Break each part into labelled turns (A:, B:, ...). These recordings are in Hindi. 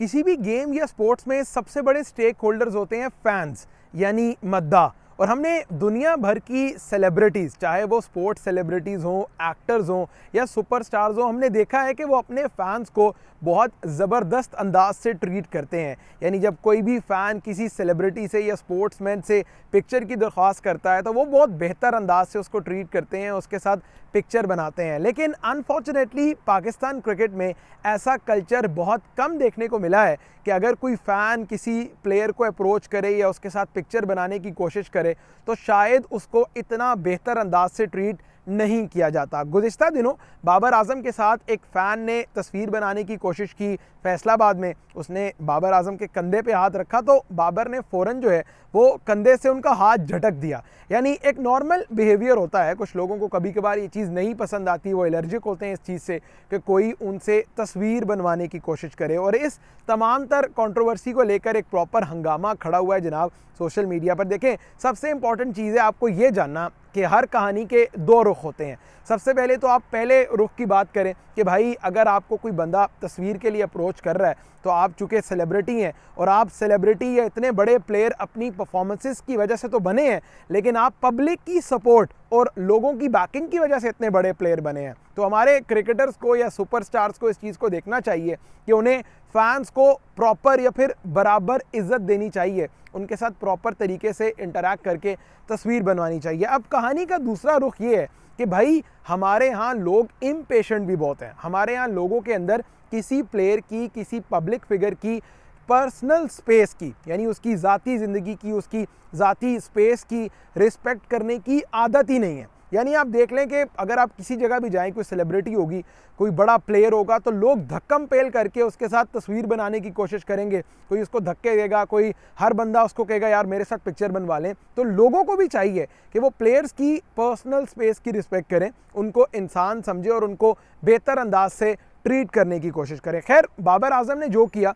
A: किसी भी गेम या स्पोर्ट्स में सबसे बड़े स्टेक होल्डर्स होते हैं फैंस यानी मद्दा। और हमने दुनिया भर की सेलिब्रिटीज़, चाहे वो स्पोर्ट्स सेलिब्रिटीज़ हों, एक्टर्स हों या सुपरस्टार्स हों, हमने देखा है कि वो अपने फैंस को बहुत ज़बरदस्त अंदाज से ट्रीट करते हैं। यानी जब कोई भी फ़ैन किसी सेलिब्रिटी से या स्पोर्ट्समैन से पिक्चर की दरख्वास्त करता है तो वो बहुत बेहतर अंदाज से उसको ट्रीट करते हैं, उसके साथ पिक्चर बनाते हैं। लेकिन अनफॉर्चुनेटली पाकिस्तान क्रिकेट में ऐसा कल्चर बहुत कम देखने को मिला है कि अगर कोई फ़ैन किसी प्लेयर को अप्रोच करे या उसके साथ पिक्चर बनाने की कोशिश करे तो शायद उसको इतना बेहतर अंदाज से ट्रीट नहीं किया जाता। गुज़िश्ता दिनों बाबर आज़म के साथ एक फ़ैन ने तस्वीर बनाने की कोशिश की फैसलाबाद में। उसने बाबर आज़म के कंधे पे हाथ रखा तो बाबर ने फ़ौरन जो है वो कंधे से उनका हाथ झटक दिया। यानी एक नॉर्मल बिहेवियर होता है। कुछ लोगों को कभी कभार ये चीज़ नहीं पसंद आती, वो एलर्जिक होते हैं इस चीज़ से कि कोई उनसे तस्वीर बनवाने की कोशिश करे। और इस तमाम तर कंट्रोवर्सी को लेकर एक प्रॉपर हंगामा खड़ा हुआ है जनाब सोशल मीडिया पर। देखें, सबसे इंपॉर्टेंट चीज़ है आपको ये जानना कि हर कहानी के दो रुख होते हैं। सबसे पहले तो आप पहले रुख की बात करें कि भाई अगर आपको कोई बंदा तस्वीर के लिए अप्रोच कर रहा है तो आप चूँकि सेलिब्रिटी हैं और आप सेलिब्रिटी या इतने बड़े प्लेयर अपनी परफॉर्मेंसेस की वजह से तो बने हैं, लेकिन आप पब्लिक की सपोर्ट और लोगों की बैकिंग की वजह से इतने बड़े प्लेयर बने हैं। तो हमारे क्रिकेटर्स को या सुपरस्टार्स को इस चीज़ को देखना चाहिए कि उन्हें फैंस को प्रॉपर या फिर बराबर इज्जत देनी चाहिए, उनके साथ प्रॉपर तरीके से इंटरैक्ट करके तस्वीर बनवानी चाहिए। अब कहानी का दूसरा रुख ये है कि भाई हमारे यहाँ लोग इम्पेशेंट भी बहुत हैं। हमारे यहाँ लोगों के अंदर किसी प्लेयर की, किसी पब्लिक फिगर की पर्सनल स्पेस की, यानी उसकी ज़ाती ज़िंदगी की, उसकी ज़ाती स्पेस की रिस्पेक्ट करने की आदत ही नहीं है। यानी आप देख लें कि अगर आप किसी जगह भी जाएं, कोई सेलिब्रिटी होगी, कोई बड़ा प्लेयर होगा तो लोग धक्कम पेल करके उसके साथ तस्वीर बनाने की कोशिश करेंगे। कोई उसको धक्के देगा, कोई हर बंदा उसको कहेगा यार मेरे साथ पिक्चर बनवा लें। तो लोगों को भी चाहिए कि वो प्लेयर्स की पर्सनल स्पेस की रिस्पेक्ट करें, उनको इंसान समझे और उनको बेहतर अंदाज से ट्रीट करने की कोशिश करें। खैर, बाबर आज़म ने जो किया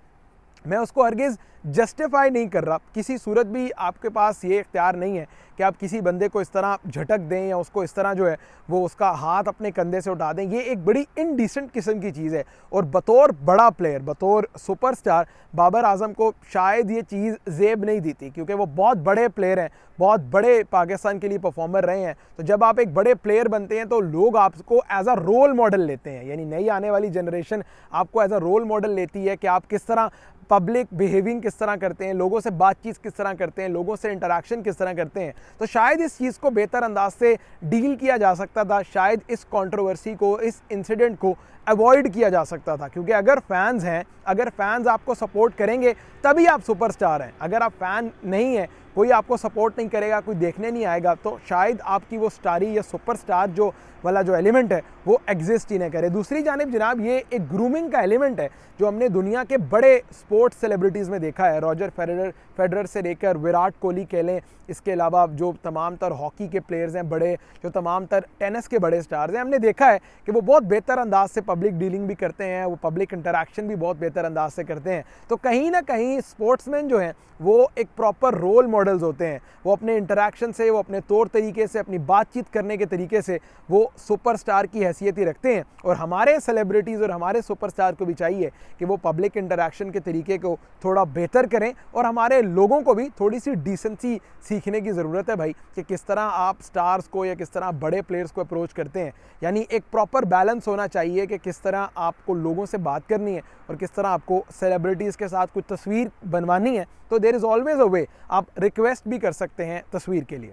A: मैं उसको हरगिज़ जस्टिफाई नहीं कर रहा। किसी सूरत भी आपके पास ये इख्तियार नहीं है कि आप किसी बंदे को इस तरह झटक दें या उसको इस तरह जो है वो उसका हाथ अपने कंधे से उठा दें। ये एक बड़ी इनडिसेंट किस्म की चीज़ है। और बतौर बड़ा प्लेयर, बतौर सुपरस्टार, बाबर आज़म को शायद ये चीज़ ज़ेब नहीं दी थी, क्योंकि वो बहुत बड़े प्लेयर हैं, बहुत बड़े पाकिस्तान के लिए परफॉर्मर रहे हैं। तो जब आप एक बड़े प्लेयर बनते हैं तो लोग आपको एज अ रोल मॉडल लेते हैं। यानी नई आने वाली जनरेशन आपको एज अ रोल मॉडल लेती है कि आप किस तरह पब्लिक बिहेविंग किस तरह करते हैं, लोगों से बातचीत किस तरह करते हैं, लोगों से इंटरेक्शन किस तरह करते हैं। तो शायद इस चीज़ को बेहतर अंदाज से डील किया जा सकता था, शायद इस कंट्रोवर्सी को, इस इंसिडेंट को अवॉइड किया जा सकता था। क्योंकि अगर फैंस हैं, अगर फैंस आपको सपोर्ट करेंगे तभी आप सुपरस्टार हैं। अगर आप फ़ैन नहीं हैं, कोई आपको सपोर्ट नहीं करेगा, कोई देखने नहीं आएगा, तो शायद आपकी वो स्टारी या सुपरस्टार जो वाला जो एलिमेंट है वो एग्जिस्ट ही नहीं करे। दूसरी जानिब जनाब ये एक ग्रूमिंग का एलिमेंट है जो हमने दुनिया के बड़े स्पोर्ट्स सेलिब्रिटीज़ में देखा है। रॉजर फेडरर से लेकर विराट कोहली कह लें, इसके अलावा जो तमाम तर हॉकी के प्लेयर्स हैं बड़े, जो तमाम तर टेनिस के बड़े स्टार्स हैं, हमने देखा है कि वो बहुत बेहतर अंदाज से पब्लिक डीलिंग भी करते हैं, वो पब्लिक इंटरेक्शन भी बहुत बेहतर अंदाज से करते हैं। तो कहीं ना कहीं स्पोर्ट्समैन जो हैं वो एक प्रॉपर रोल मॉडल्स होते हैं। वो अपने इंटरेक्शन से, वो अपने तौर तरीके से, अपनी बातचीत करने के तरीके से वो सुपरस्टार की हैसियत ही रखते हैं। और हमारे सेलिब्रिटीज़ और हमारे सुपरस्टार को भी चाहिए कि वो पब्लिक इंटरेक्शन के तरीके को थोड़ा बेहतर करें। और हमारे लोगों को भी थोड़ी सी डिसेंसी सीखने की ज़रूरत है भाई, कि किस तरह आप स्टार्स को या किस तरह बड़े प्लेयर्स को अप्रोच करते हैं। यानी एक प्रॉपर बैलेंस होना चाहिए कि किस तरह आपको लोगों से बात करनी है और किस तरह आपको सेलिब्रिटीज़ के साथ कुछ तस्वीर बनवानी है। तो देयर इज़ ऑलवेज अ वे, आप रिक्वेस्ट भी कर सकते हैं तस्वीर के लिए।